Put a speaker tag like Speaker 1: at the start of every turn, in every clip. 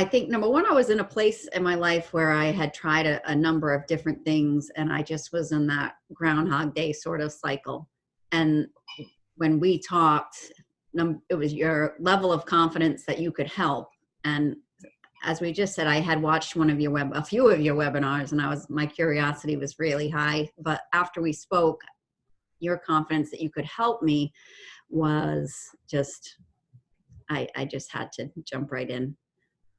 Speaker 1: I think number one, I was in a place in my life where I had tried a number of different things, and I just was in that Groundhog Day sort of cycle. And when we talked, it was your level of confidence that you could help. And as we just said, I had watched a few of your webinars, and my curiosity was really high. But after we spoke, your confidence that you could help me was just, I just had to jump right in.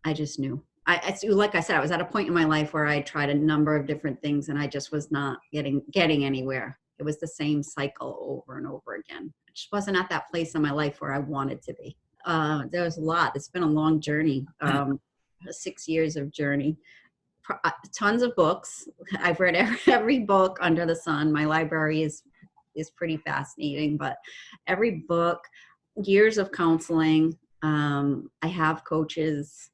Speaker 1: I just knew. Like I said, I was at a point in my life where I tried a number of different things, and I just was not getting anywhere. It was the same cycle over and over again. I just wasn't at that place in my life where I wanted to be. There was a lot. It's been a long journey, 6 years of journey. Tons of books. I've read every book under the sun. My library is pretty fascinating, but every book, years of counseling. I have coaches.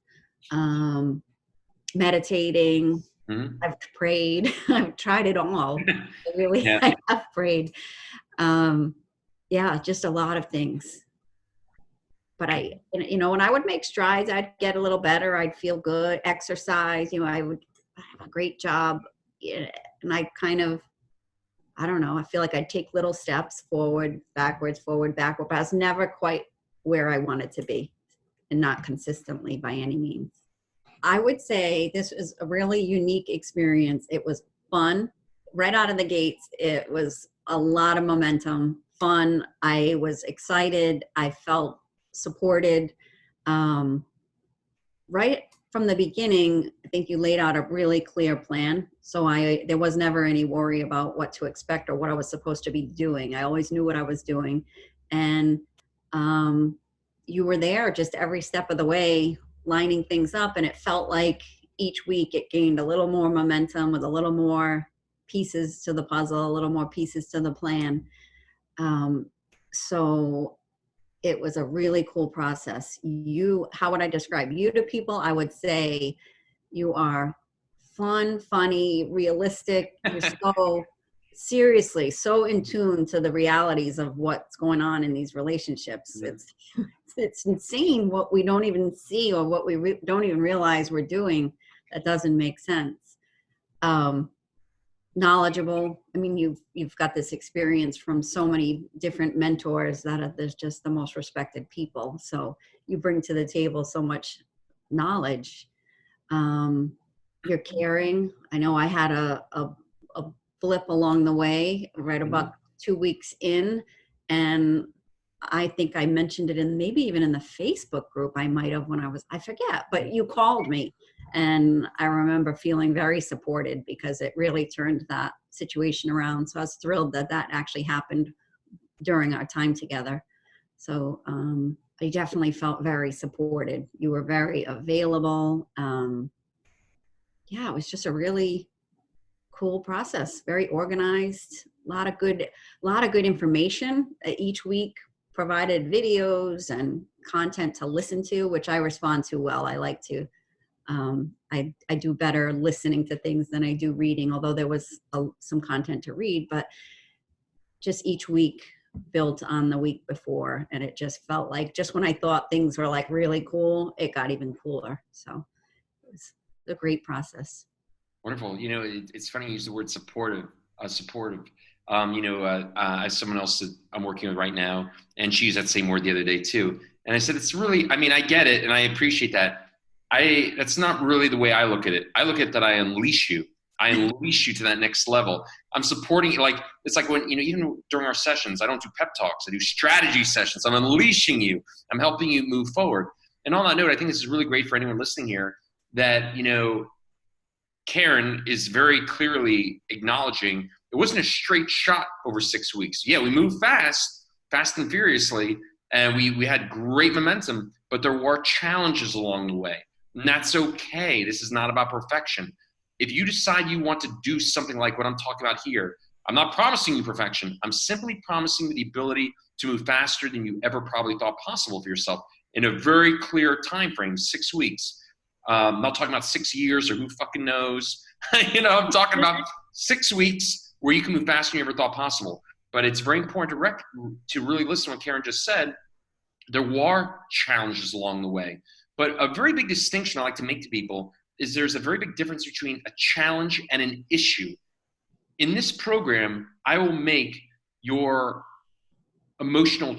Speaker 1: Meditating, I've prayed, I've tried it all. I have prayed. Just a lot of things. But when I would make strides, I'd get a little better. I'd feel good, exercise, I have a great job. And I kind of, I don't know, I feel like I'd take little steps forward, backwards, but I was never quite where I wanted to be, and not consistently by any means. I would say this was a really unique experience. It was fun. Right out of the gates, it was a lot of momentum, fun. I was excited. I felt supported. Right from the beginning, I think you laid out a really clear plan. So there was never any worry about what to expect or what I was supposed to be doing. I always knew what I was doing. And you were there just every step of the way, lining things up, and it felt like each week it gained a little more momentum with a little more pieces to the puzzle, a little more pieces to the plan. So it was a really cool process. How would I describe you to people? I would say you are fun, funny, realistic. You're so in tune to the realities of what's going on in these relationships. It's insane what we don't even see, or what we don't even realize we're doing. That doesn't make sense. Knowledgeable. I mean, you've got this experience from so many different mentors there's just the most respected people. So you bring to the table so much knowledge. You're caring. I know I had a blip along the way, right about 2 weeks in, and I think I mentioned it maybe even in the Facebook group. I might have I forget, but you called me, and I remember feeling very supported because it really turned that situation around. So I was thrilled that actually happened during our time together. So I definitely felt very supported. You were very available. It was just a really cool process, very organized, a lot of good information. Each week provided videos and content to listen to, which I respond to well. I like to, I do better listening to things than I do reading, although there was some content to read, but just each week built on the week before. And it just felt like, just when I thought things were like really cool, it got even cooler. So it was a great process.
Speaker 2: Wonderful. It's funny you use the word supportive. As someone else that I'm working with right now, and she used that same word the other day too. And I said, it's really, I get it, and I appreciate that. That's not really the way I look at it. I look at that I unleash you. I unleash you to that next level. I'm supporting you. Like, it's like when, even during our sessions, I don't do pep talks. I do strategy sessions. I'm unleashing you. I'm helping you move forward. And on that note, I think this is really great for anyone listening here that, Karen is very clearly acknowledging it wasn't a straight shot over 6 weeks. Yeah, we moved fast and furiously, and we had great momentum, but there were challenges along the way. And that's okay. This is not about perfection. If you decide you want to do something like what I'm talking about here, I'm not promising you perfection. I'm simply promising you the ability to move faster than you ever probably thought possible for yourself in a very clear time frame, 6 weeks. I'm not talking about 6 years or who fucking knows. I'm talking about 6 weeks where you can move faster than you ever thought possible. But it's very important to really listen to what Karen just said. There were challenges along the way. But a very big distinction I like to make to people is there's a very big difference between a challenge and an issue. In this program, I will make your emotional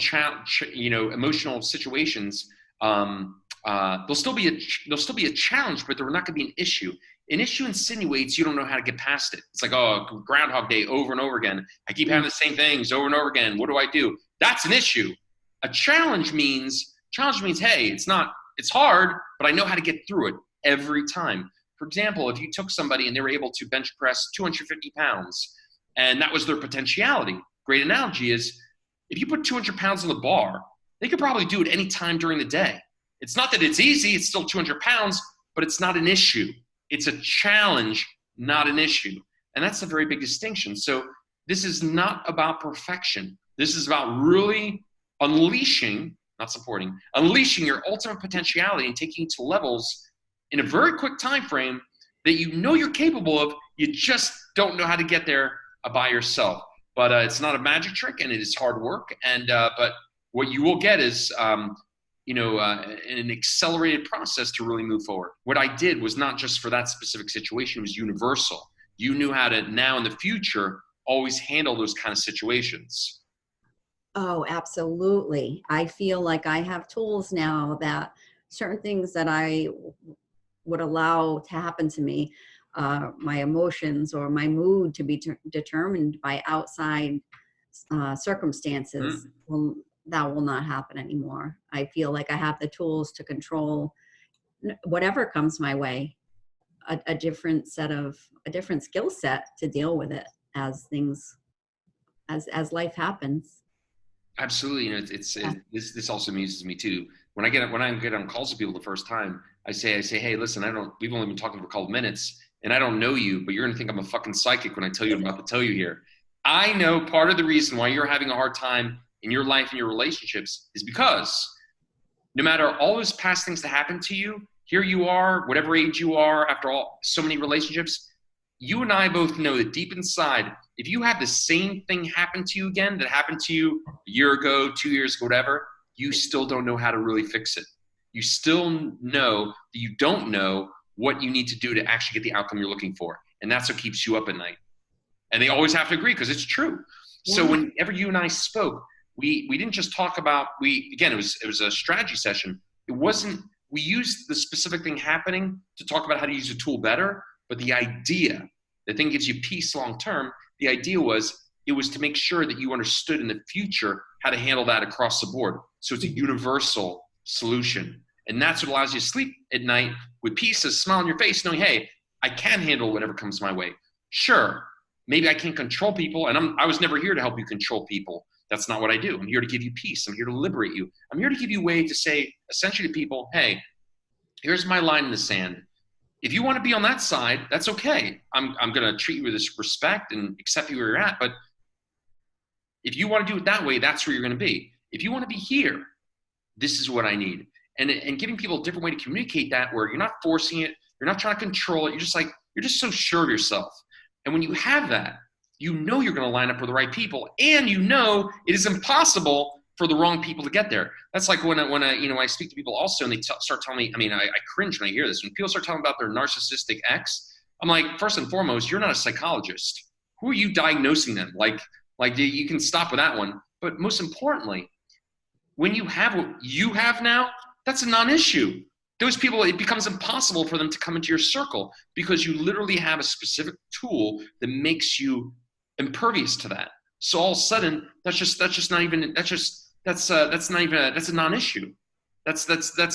Speaker 2: emotional situations. There'll still be a challenge, but they're not going to be an issue. An issue insinuates you don't know how to get past it. It's like, oh, Groundhog Day over and over again. I keep having the same things over and over again. What do I do? That's an issue. A challenge means, hey, it's hard, but I know how to get through it every time. For example, if you took somebody and they were able to bench press 250 pounds, and that was their potentiality, great analogy is, if you put 200 pounds on the bar, they could probably do it any time during the day. It's not that it's easy, it's still 200 pounds, but it's not an issue. It's a challenge, not an issue. And that's a very big distinction. So this is not about perfection. This is about really unleashing, not supporting, unleashing your ultimate potentiality and taking it to levels in a very quick time frame that you know you're capable of. You just don't know how to get there by yourself. But it's not a magic trick, and it is hard work. And but what you will get is an accelerated process to really move forward. What I did was not just for that specific situation; it was universal. You knew how to now in the future always handle those kind of situations.
Speaker 1: Oh, absolutely. I feel like I have tools now that certain things that I would allow to happen to me, my emotions or my mood to be determined by outside circumstances, that will not happen anymore. I feel like I have the tools to control whatever comes my way, a different skill set to deal with it as as life happens.
Speaker 2: Absolutely, this also amuses me too. When I get on calls with people the first time, I say, hey, listen, we've only been talking for a couple of minutes, and I don't know you, but you're gonna think I'm a fucking psychic when I tell you what I'm about to tell you here. I know part of the reason why you're having a hard time in your life and your relationships is because no matter all those past things that happened to you, here you are, whatever age you are, after all so many relationships, you and I both know that deep inside, if you have the same thing happen to you again that happened to you a year ago, 2 years ago, whatever, you still don't know how to really fix it. You still know that you don't know what you need to do to actually get the outcome you're looking for. And that's what keeps you up at night. And they always have to agree because it's true. Yeah. So whenever you and I spoke, we didn't just talk about, it was a strategy session. It wasn't, we used the specific thing happening to talk about how to use a tool better, but the thing gives you peace long-term. The idea was to make sure that you understood in the future how to handle that across the board. So it's a universal solution. And that's what allows you to sleep at night with peace, a smile on your face, knowing, hey, I can handle whatever comes my way. Sure, maybe I can't control people, and I was never here to help you control people. That's not what I do. I'm here to give you peace. I'm here to liberate you. I'm here to give you a way to say, essentially to people, hey, here's my line in the sand. If you want to be on that side, that's okay. I'm going to treat you with this respect and accept you where you're at. But if you want to do it that way, that's where you're going to be. If you want to be here, this is what I need. And giving people a different way to communicate that, where you're not forcing it, you're not trying to control it. You're just so sure of yourself. And when you have that, you know you're going to line up with the right people, and you know it is impossible for the wrong people to get there. That's like when I speak to people also, and they start telling me, I cringe when I hear this. When people start telling about their narcissistic ex, I'm like, first and foremost, you're not a psychologist. Who are you diagnosing them? Like you can stop with that one. But most importantly, when you have what you have now, that's a non-issue. Those people, it becomes impossible for them to come into your circle because you literally have a specific tool that makes you impervious to that. So all of a sudden, that's a non-issue. That's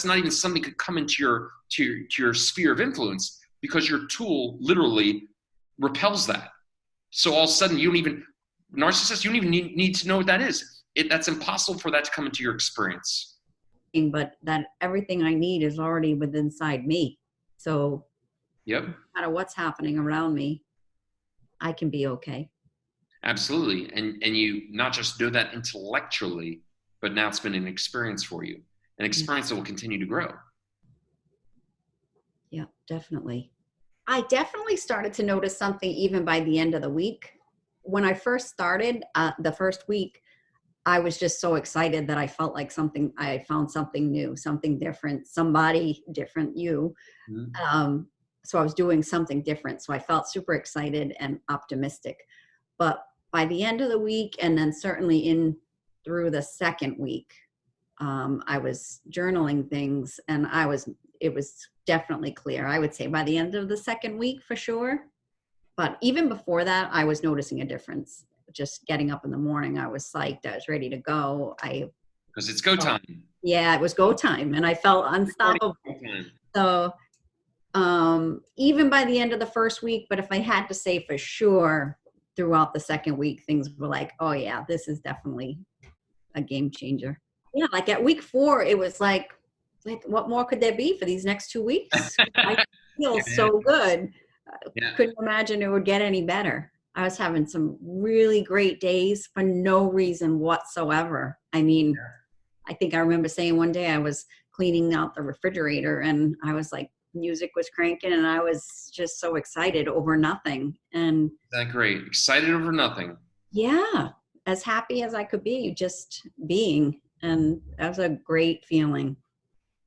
Speaker 2: not even something that could come into your sphere of influence because your tool literally repels that. So all of a sudden, narcissists, you don't even need to know what that is. That's impossible for that to come into your experience.
Speaker 1: But that everything I need is already within inside me. So
Speaker 2: yep.
Speaker 1: No matter what's happening around me, I can be okay.
Speaker 2: Absolutely. And you not just know that intellectually, but now it's been an experience for you, an experience that will continue to grow.
Speaker 1: Yeah, definitely. I definitely started to notice something even by the end of the week. When I first started, the first week, I was just so excited that I felt like I had found something new, something different, somebody different, you.
Speaker 2: Mhm.
Speaker 1: So I was doing something different. So I felt super excited and optimistic. But by the end of the week, and then certainly in through the second week, I was journaling things, and it was definitely clear. I would say by the end of the second week for sure. But even before that, I was noticing a difference. Just getting up in the morning, I was psyched. I was ready to go.
Speaker 2: Because it's go
Speaker 1: Felt,
Speaker 2: time.
Speaker 1: yeah, it was go time, and I felt
Speaker 2: Morning,
Speaker 1: unstoppable.
Speaker 2: go time.
Speaker 1: So even by the end of the first week, but if I had to say for sure, throughout the second week, things were like, oh yeah, this is definitely a game changer. Yeah, like at week 4, it was like what more could there be for these next 2 weeks? I feel
Speaker 2: Yeah,
Speaker 1: so good.
Speaker 2: yeah,
Speaker 1: Couldn't imagine it would get any better. I was having some really great days for no reason whatsoever. I mean, I think I remember saying one day I was cleaning out the refrigerator, and I was like, music was cranking, and I was just so excited over nothing. And
Speaker 2: that great. Excited over nothing.
Speaker 1: yeah, as happy as I could be, just being. And that was a great feeling.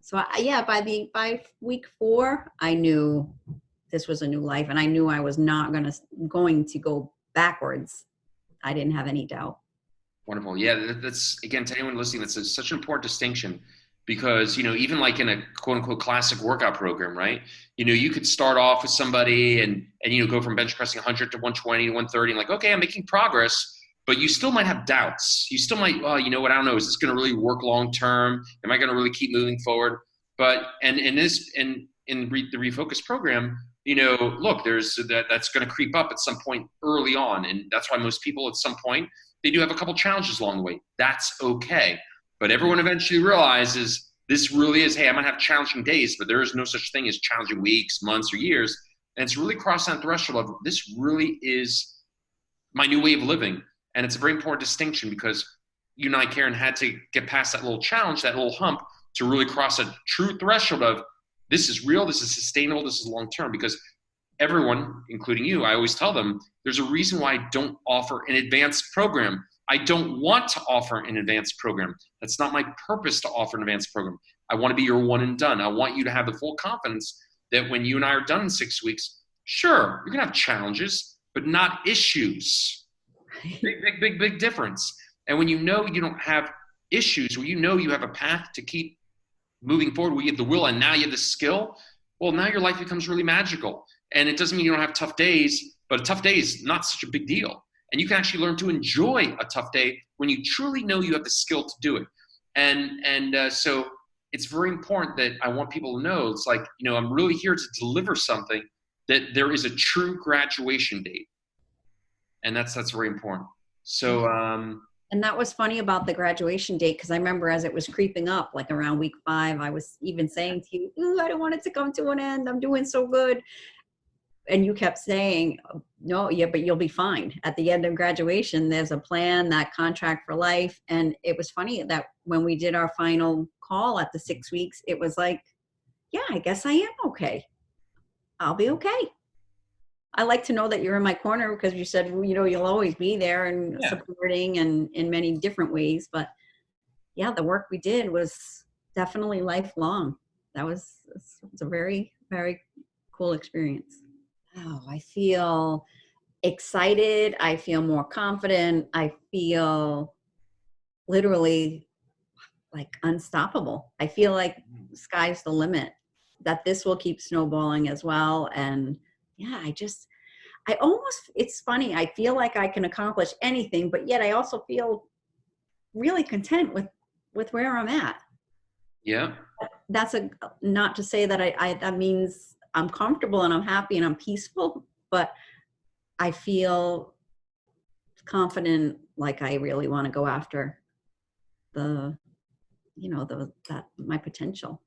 Speaker 1: So yeah, by week 4, I knew this was a new life, and I knew I was not going to go backwards. I didn't have any doubt.
Speaker 2: Wonderful. Yeah, that's again to anyone listening. Such an important distinction because even like in a quote unquote classic workout program, right? You could start off with somebody and go from bench pressing 100 to 120 to 130, and like, okay, I'm making progress, but you still might have doubts. You still might, well, you know what? I don't know. Is this going to really work long term? Am I going to really keep moving forward? But and in this the refocus program, look, that's going to creep up at some point early on, and that's why most people at some point they do have a couple challenges along the way. That's okay. But everyone eventually realizes this really is, hey, I might have challenging days, but there is no such thing as challenging weeks, months, or years. And it's really crossing that threshold of this really is my new way of living. And it's a very important distinction because you and I, Karen, had to get past that little challenge, that little hump, to really cross a true threshold of this is real, this is sustainable, this is long term. Because everyone, including you, I always tell them there's a reason why I don't offer an advanced program. I don't want to offer an advanced program. That's not my purpose to offer an advanced program. I want to be your one and done. I want you to have the full confidence that when you and I are done in 6 weeks, sure, you're going to have challenges, but not issues. Big difference. And when you don't have issues, when you have a path to keep moving forward, where you have the will and now you have the skill, well, now your life becomes really magical. And it doesn't mean you don't have tough days, but a tough day is not such a big deal. And you can actually learn to enjoy a tough day when you truly know you have the skill to do it. So it's very important that I want people to know, it's like, I'm really here to deliver something that there is a true graduation date. And that's very important. So,
Speaker 1: And that was funny about the graduation date, because I remember as it was creeping up, like around week 5, I was even saying to you, ooh, I don't want it to come to an end. I'm doing so good. And you kept saying, no, yeah, but you'll be fine. At the end of graduation, there's a plan, that contract for life. And it was funny that when we did our final call at the 6 weeks, it was like, yeah, I guess I am okay. I'll be okay. I like to know that you're in my corner, because you said, you'll always be there and supporting and in many different ways. But yeah, the work we did was definitely lifelong. It was a very, very cool experience. Oh, I feel excited. I feel more confident. I feel literally like unstoppable. I feel like sky's the limit, that this will keep snowballing as well. And yeah, it's funny. I feel like I can accomplish anything, but yet I also feel really content with where I'm at.
Speaker 2: yeah.
Speaker 1: That's not to say that that means I'm comfortable and I'm happy and I'm peaceful, but I feel confident, like I really want to go after my potential,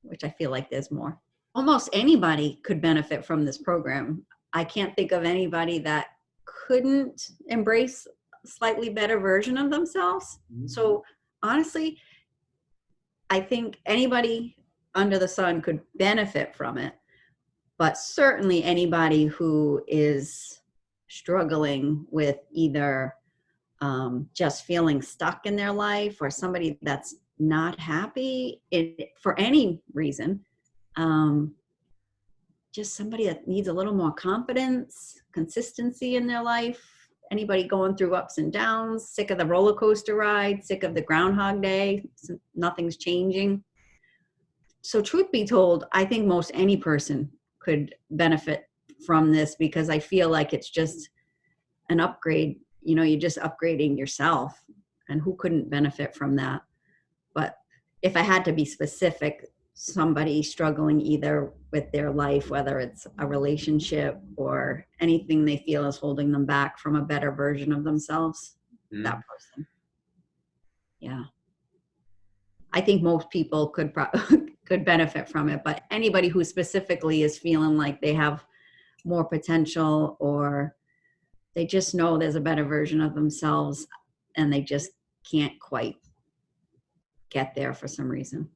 Speaker 1: which I feel like there's more. Almost anybody could benefit from this program. I can't think of anybody that couldn't embrace a slightly better version of themselves. Mm-hmm. So honestly, I think anybody under the sun could benefit from it, but certainly anybody who is struggling with either just feeling stuck in their life, or somebody that's not happy for any reason. Just somebody that needs a little more confidence, consistency in their life. Anybody going through ups and downs, sick of the roller coaster ride, sick of the Groundhog Day, nothing's changing. So truth be told, I think most any person could benefit from this, because I feel like it's just an upgrade. You know, you're just upgrading yourself, and who couldn't benefit from that? But if I had to be specific, somebody struggling either with their life, whether it's a relationship or anything they feel is holding them back from a better version of themselves, that person. Yeah. I think most people could benefit from it, but anybody who specifically is feeling like they have more potential, or they just know there's a better version of themselves and they just can't quite get there for some reason.